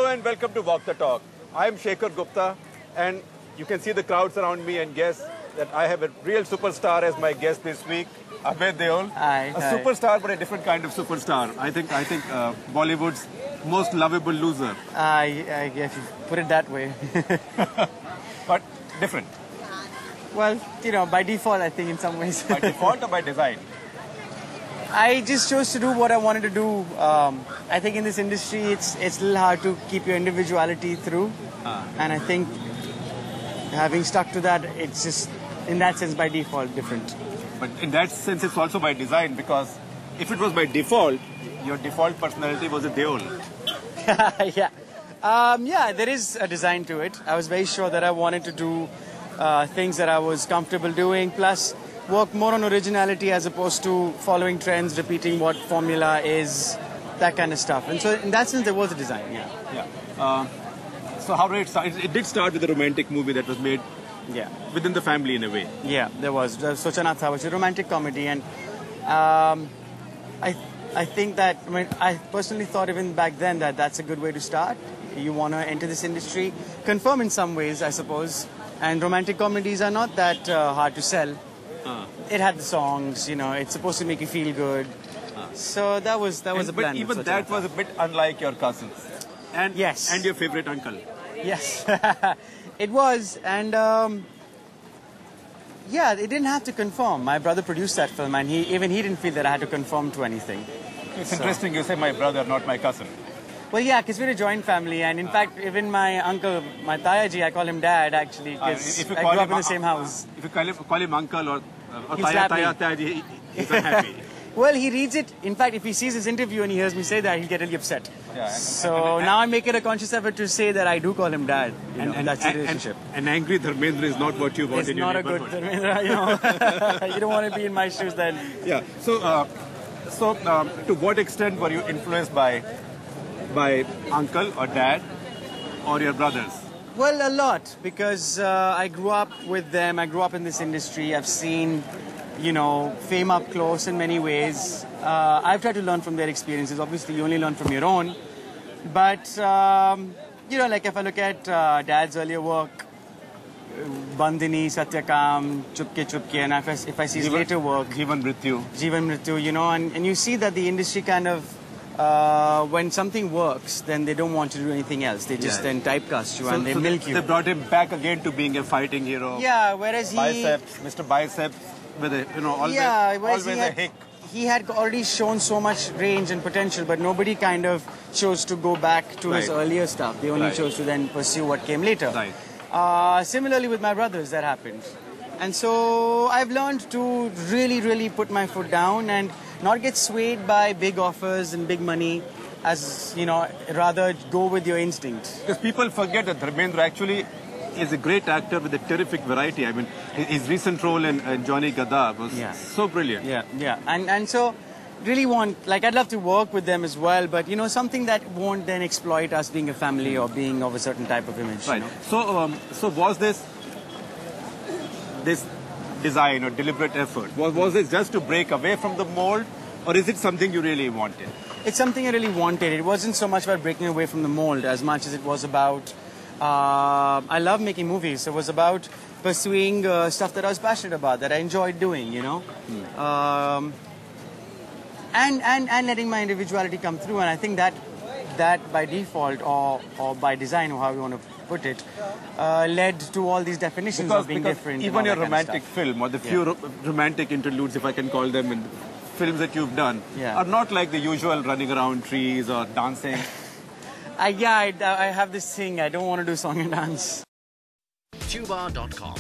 Hello and welcome to Walk the Talk. I am Shekher Gupta and you can see the crowds around me and guess that I have a real superstar as my guest this week, Abhay Deol. Hi. Superstar, but a different kind of superstar. I think Bollywood's most lovable loser. I guess you put it that way. But different. Well, you know, by default, I think in some ways. By default or by design? I just chose to do what I wanted to do. I think in this industry, it's a little hard to keep your individuality through. And I think having stuck to that, it's just, in that sense, by default, different. But in that sense, it's also by design, because if it was by default, your default personality was a Deol. Yeah. Yeah, there is a design to it. I was very sure that I wanted to do things that I was comfortable doing, plus work more on originality as opposed to following trends, repeating what formula is, that kind of stuff. And so in that sense, there was a design, yeah. So how did it start? It did start with a romantic movie that was made within the family in a way. Yeah, there was. Sochanatha, which is a romantic comedy. And I think that, I personally thought even back then that that's a good way to start. You want to enter this industry, confirm in some ways, I suppose. And romantic comedies are not that hard to sell. It had the songs, you know, it's supposed to make you feel good. So that was the plan. But even that was a bit unlike your cousins. And, yes. And your favorite uncle. Yes, it was. And yeah, it didn't have to conform. My brother produced that film and he didn't feel that I had to conform to anything. It's interesting you say my brother, not my cousin. Well, yeah, because we're a joint family, and in fact, even my uncle, my Tayaji, I call him Dad, actually, because I grew up in the same house. If you call him uncle or Tayaji, he's unhappy. Well, he reads it. In fact, if he sees this interview and he hears me say that, he'll get really upset. Yeah, so now I make it a conscious effort to say that I do call him Dad. And that's the relationship. An angry Dharmendra is not what you want in your neighborhood. It's not a good Dharmendra, you know. You don't want to be in my shoes then. Yeah. So, to what extent were you influenced by uncle or dad or your brothers? Well, a lot, because I grew up with them. I grew up in this industry. I've seen, you know, fame up close in many ways. I've tried to learn from their experiences. Obviously, you only learn from your own. But, you know, like if I look at Dad's earlier work, Bandhani, Satyakam, Chupke Chupke, and if I see his later work, Jeevan Mrityu, you know, and you see that the industry kind of, when something works, then they don't want to do anything else. They just then typecast you and they milk you. They brought him back again to being a fighting hero. Yeah, whereas Mr. Biceps, with a, you know, always a hick. He had already shown so much range and potential, but nobody kind of chose to go back to his earlier stuff. They only chose to then pursue what came later. Similarly with my brothers, that happened. And so I've learned to really, really put my foot down and not get swayed by big offers and big money, as, you know, rather go with your instinct. Because people forget that Dharmendra actually is a great actor with a terrific variety. I mean, his recent role in Johnny Gadda was so brilliant. Yeah. And so really I'd love to work with them as well, but, you know, something that won't then exploit us being a family or being of a certain type of image. Right. You know? So was this design or deliberate effort? Was it just to break away from the mold, or is it something you really wanted? It's something I really wanted. It wasn't so much about breaking away from the mold as much as it was about, I love making movies. It was about pursuing stuff that I was passionate about, that I enjoyed doing, you know. And letting my individuality come through. And I think that by default or by design, or how you want to put it, led to all these definitions of being different. Even your romantic film, or the few romantic interludes, if I can call them, in films that you've done, are not like the usual running around trees or dancing. I have this thing, I don't want to do song and dance. Tuba.com